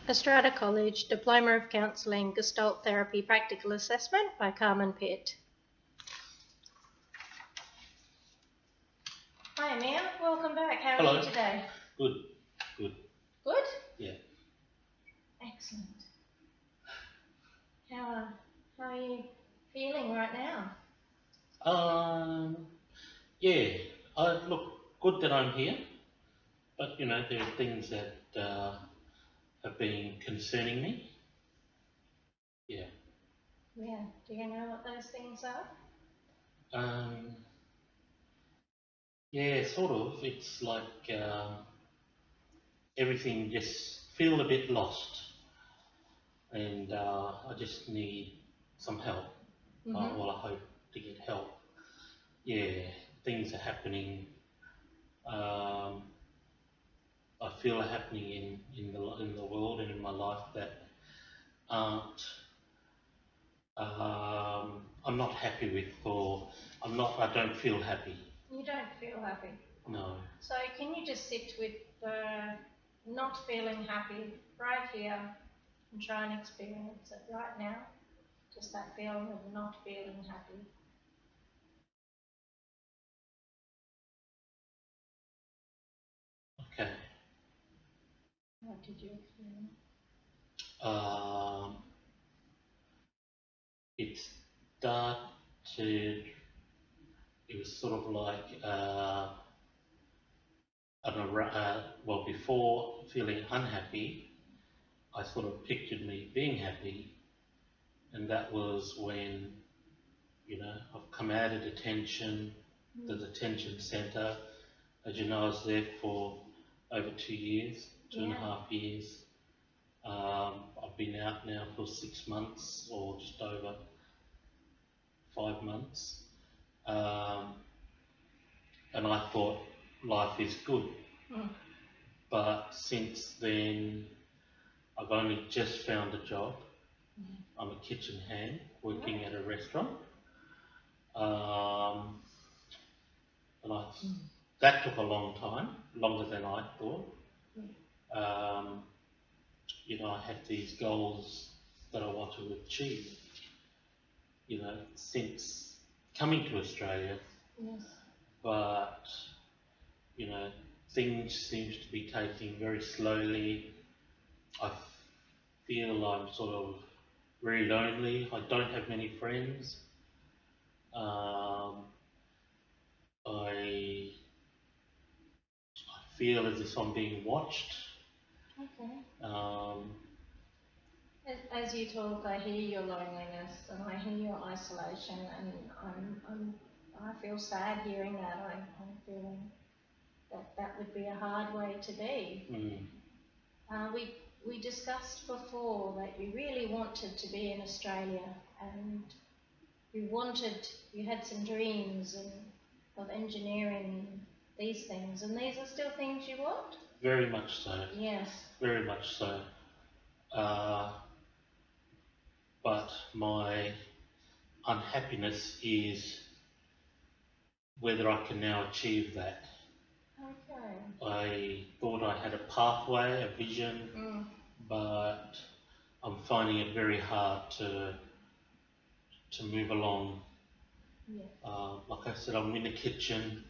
Estrada College, Diploma of Counselling, Gestalt Therapy Practical Assessment by Carmen Pitt. Hi Amir, welcome back. How Hello. are you today? Good. Good? Yeah. Excellent. How are you feeling right now? Yeah. Look, good that I'm here, but there are things that have been concerning me. Yeah. Yeah. Do you know what those things are? Yeah, sort of. It's like everything just feel a bit lost, and I just need some help. Well, I hope to get help. Yeah, things are happening. I feel are happening in the world and in my life that aren't I'm not happy with, or I don't feel happy. You don't feel happy? No. So can you just sit with the not feeling happy right here and try and experience it right now? Just that feeling of not feeling happy. Okay. What did you experience? It started, it was sort of like, well, before feeling unhappy, I sort of pictured me being happy, and that was when, I've come out of detention, the detention centre. As you know, I was there for over 2 years, 2.5 years. I've been out now for 6 months, or just over 5 months. And I thought life is good. But since then, I've only just found a job. I'm a kitchen hand working at a restaurant. And that took a long time, longer than I thought. I had these goals that I want to achieve, since coming to Australia. Yes. But, things seems to be taking very slowly. I feel I'm sort of very lonely. I don't have many friends. I feel as if I'm being watched. Okay. Um, As you talk, I hear your loneliness and I hear your isolation, and I feel sad hearing that. I'm feeling that would be a hard way to be. We discussed before that you really wanted to be in Australia, and you had some dreams of engineering and these things, and these are still things you want? Very much so. Yes. Very much so. But my unhappiness is whether I can now achieve that. Okay. I thought I had a pathway, a vision, but I'm finding it very hard to move along. Yeah. Like I said, I'm in the kitchen.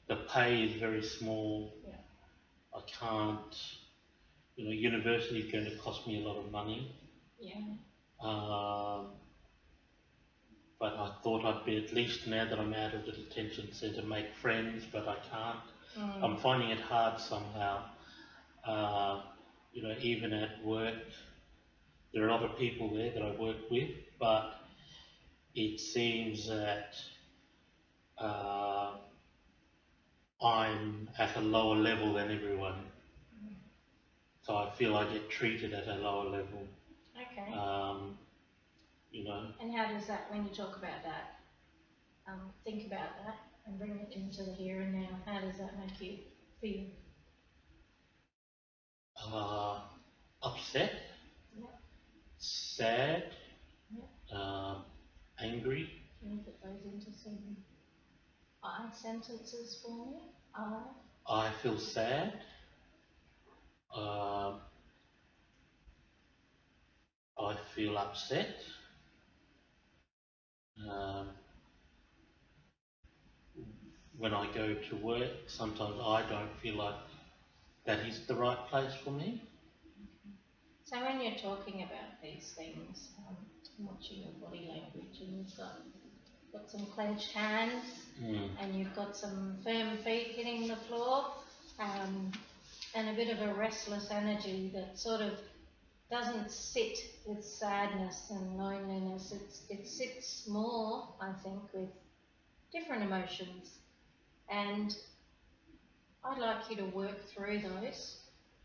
The pay is very small. Yeah. I can't, university is going to cost me a lot of money. Yeah. But I thought I'd be, at least now that I'm out of the detention centre, make friends, but I can't. I'm finding it hard somehow. Even at work, there are other people there that I work with, but it seems that I'm at a lower level than everyone. So I feel I get treated at a lower level. Okay. And how does that, when you talk about that, think about that and bring it into the here and now, how does that make you feel? Upset. Yeah. Sad. Yeah. Angry. Can you put those into some sentences for me? I feel sad. feel upset. Um, when I go to work, sometimes I don't feel like that is the right place for me. So when you're talking about these things, I'm watching your body language, and you've got some clenched hands, and you've got some firm feet hitting the floor, and a bit of a restless energy that sort of doesn't sit with sadness and loneliness. It sits more, I think, with different emotions. And I'd like you to work through those.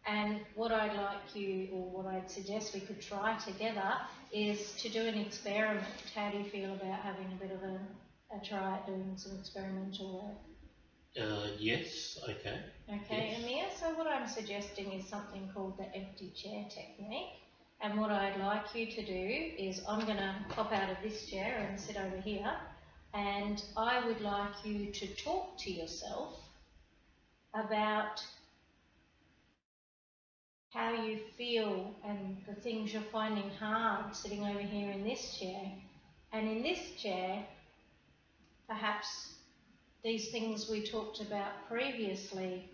And what I'd like you, or what I'd suggest we could try together, is to do an experiment. How do you feel about having a bit of a try at doing some experimental work? Yes, okay. Okay, yes. Amir, so what I'm suggesting is something called the empty chair technique. And what I'd like you to do is I'm going to pop out of this chair and sit over here, and I would like you to talk to yourself about how you feel and the things you're finding hard sitting over here in this chair. And in this chair, perhaps these things we talked about previously,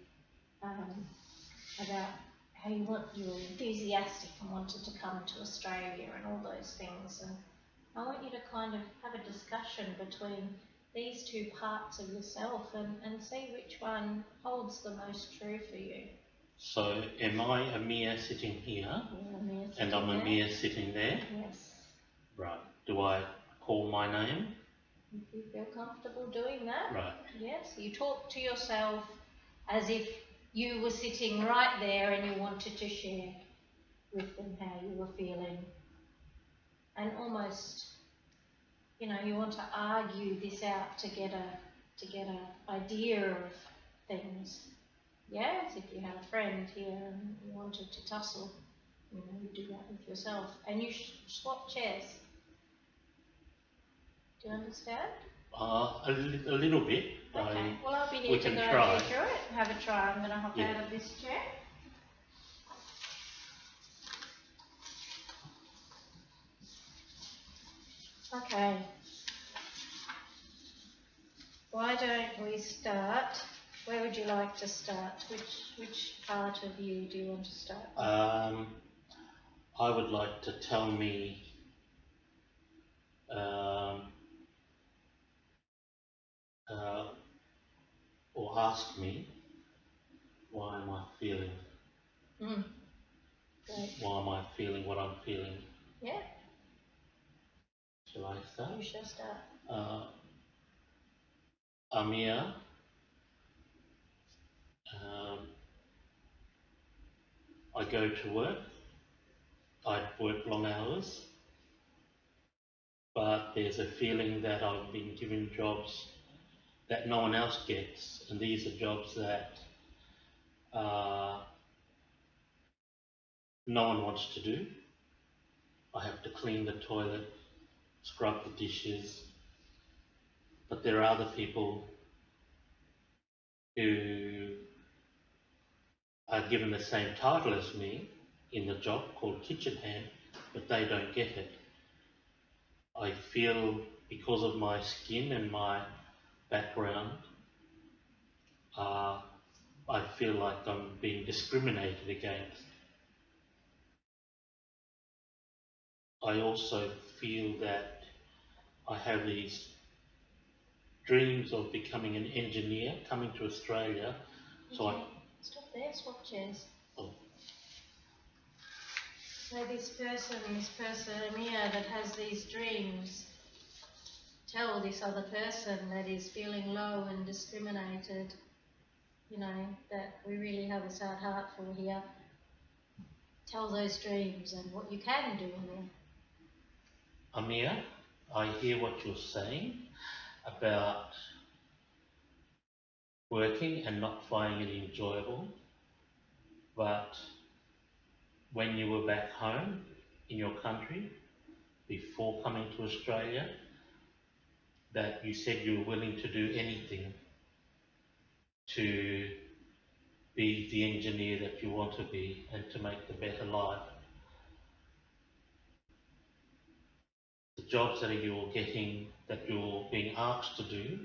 about how you were enthusiastic and wanted to come to Australia and all those things. And I want you to kind of have a discussion between these two parts of yourself and see which one holds the most true for you. So am I Amir sitting here? Amir and I'm Amir sitting there? Yes. Right. Do I call my name? If you feel comfortable doing that. Right. Yes. You talk to yourself as if you were sitting right there and you wanted to share with them how you were feeling. And almost, you know, you want to argue this out to get a idea of things. Yes, if you had a friend here and you wanted to tussle, you know, you do that with yourself. And you swap chairs. Do you understand? A little bit. Okay. Well, I'll be here to guide you through it. Have a try. I'm going to hop out of this chair. Okay. Why don't we start? Where would you like to start? Which part of you do you want to start with? I would like to tell me or ask me, why am I feeling? Great. Why am I feeling what I'm feeling? Yeah. Shall I start? You shall start. Amir, I go to work. I work long hours, but there's a feeling that I've been given jobs that no one else gets, and these are jobs that no one wants to do. I have to clean the toilet, scrub the dishes, but there are other people who are given the same title as me in the job called kitchen hand, but they don't get it. I feel because of my skin and my background, I feel like I'm being discriminated against. I also feel that I have these dreams of becoming an engineer, coming to Australia. So okay. Stop there, swap chairs. Oh. So this person Amir, that has these dreams, tell this other person that is feeling low and discriminated, you know, that we really have a sad heart for here. Tell those dreams and what you can do in there. Amir, I hear what you're saying about working and not finding it enjoyable, but when you were back home in your country before coming to Australia, that you said you were willing to do anything to be the engineer that you want to be and to make the better life. jobs that you're getting, that you're being asked to do,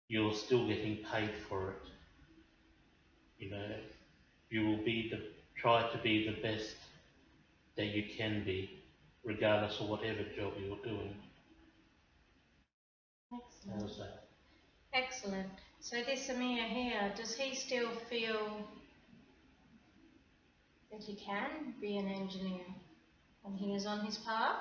you're still getting paid for it. You know, you will try to be the best that you can be, regardless of whatever job you're doing. Excellent. How's that? Excellent. So this Amir here, does he still feel that he can be an engineer and he is on his path?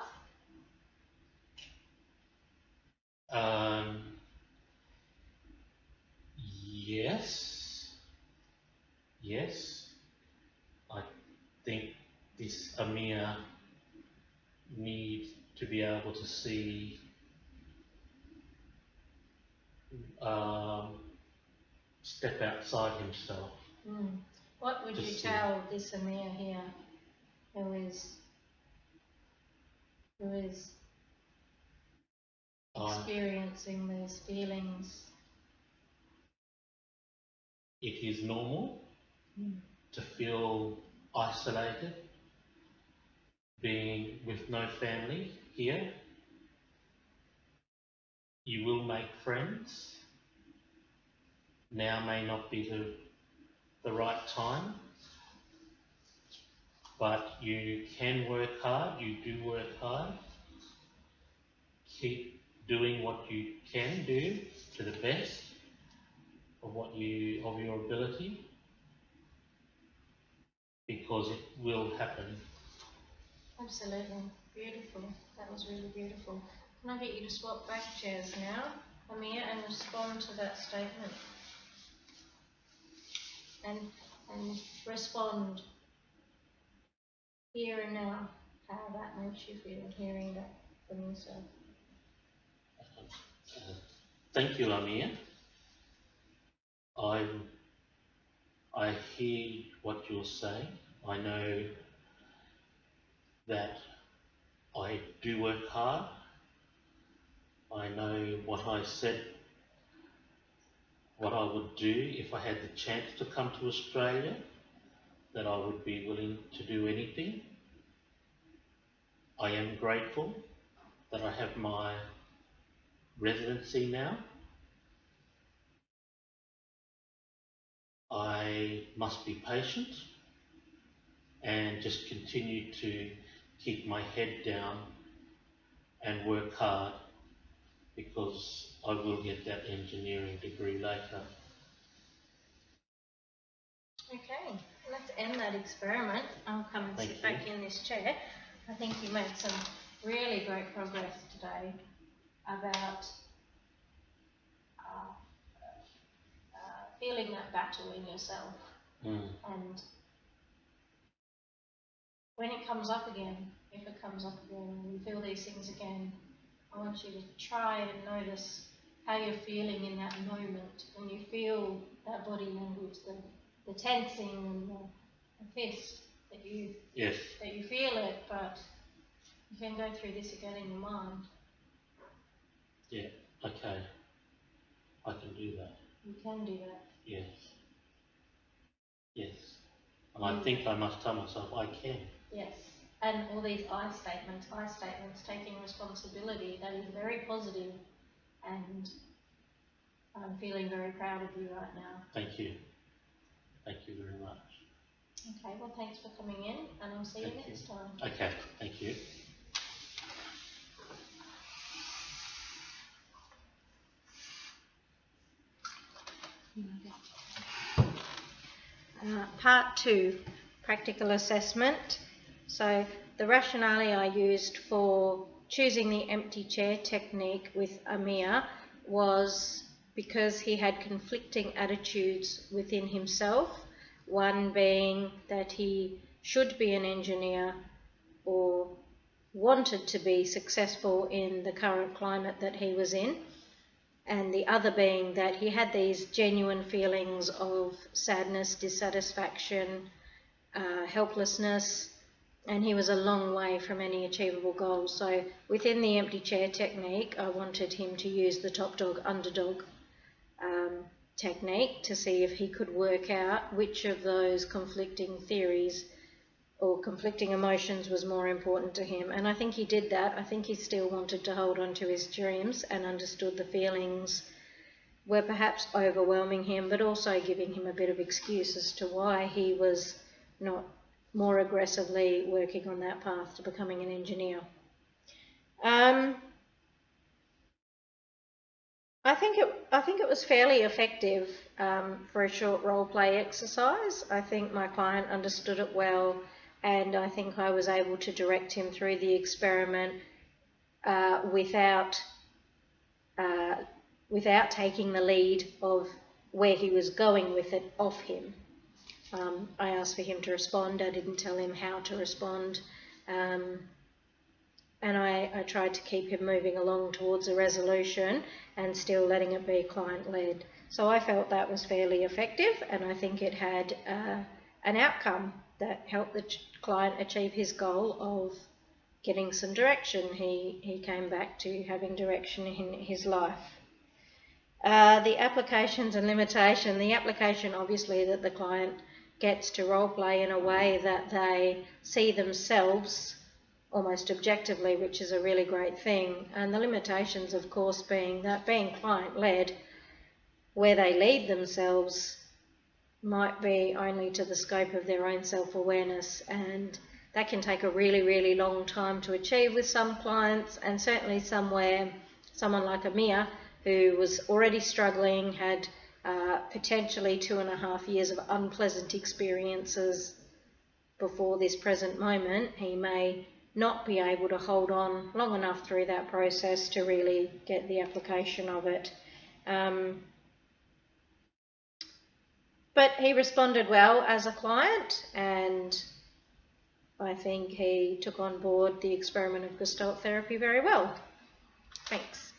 Yes. Yes. I think this Amir needs to be able to see step outside himself. What would you tell this Amir here who is experiencing these feelings? It is normal to feel isolated, being with no family here. You will make friends. Now may not be the right time, but you can work hard. You do work hard. Keep doing what you can do to the best of your ability, because it will happen. Absolutely. Beautiful. That was really beautiful. Can I get you to swap back chairs now, Amir, and respond to that statement? And respond here and now how that makes you feel, hearing that from yourself. Thank you, Amir. I hear what you're saying. I know that I do work hard. I know what I said, what I would do if I had the chance to come to Australia, that I would be willing to do anything. I am grateful that I have my residency now. I must be patient and just continue to keep my head down and work hard, because I will get that engineering degree later. Okay, let's end that experiment. I'll come and sit back in this chair. I think you made some really great progress today about feeling that battle in yourself. And when it comes up again, if it comes up again, and you feel these things again, I want you to try and notice how you're feeling in that moment, when you feel that body language, the tensing and the fist, that you feel it, but you can go through this again in your mind. Yeah, okay. I can do that. You can do that. Yes. Yes. And I think I must tell myself I can. Yes. And all these I statements, taking responsibility, that is very positive, and I'm feeling very proud of you right now. Thank you. Thank you very much. Okay, well thanks for coming in, and I'll see you next time. Okay, thank you. Part 2, practical assessment. So the rationale I used for choosing the empty chair technique with Amir was because he had conflicting attitudes within himself, one being that he should be an engineer or wanted to be successful in the current climate that he was in, and the other being that he had these genuine feelings of sadness, dissatisfaction, helplessness, and he was a long way from any achievable goal. So within the empty chair technique, I wanted him to use the top dog, underdog technique to see if he could work out which of those conflicting theories or conflicting emotions was more important to him. And I think he did that. I think he still wanted to hold on to his dreams and understood the feelings were perhaps overwhelming him, but also giving him a bit of excuse as to why he was not more aggressively working on that path to becoming an engineer. I think it was fairly effective for a short role play exercise. I think my client understood it well, and I think I was able to direct him through the experiment without taking the lead of where he was going with it off him. I asked for him to respond. I didn't tell him how to respond. And I tried to keep him moving along towards a resolution and still letting it be client-led. So I felt that was fairly effective, and I think it had an outcome that helped the client achieve his goal of getting some direction. He came back to having direction in his life. The applications and limitation. The application, obviously, that the client gets to role play in a way that they see themselves almost objectively, which is a really great thing. And the limitations, of course, being that being client-led, where they lead themselves might be only to the scope of their own self-awareness, and that can take a really, really long time to achieve with some clients, and certainly someone like Amir, who was already struggling, had potentially 2.5 years of unpleasant experiences before this present moment, he may not be able to hold on long enough through that process to really get the application of it. But he responded well as a client, and I think he took on board the experiment of Gestalt therapy very well. Thanks.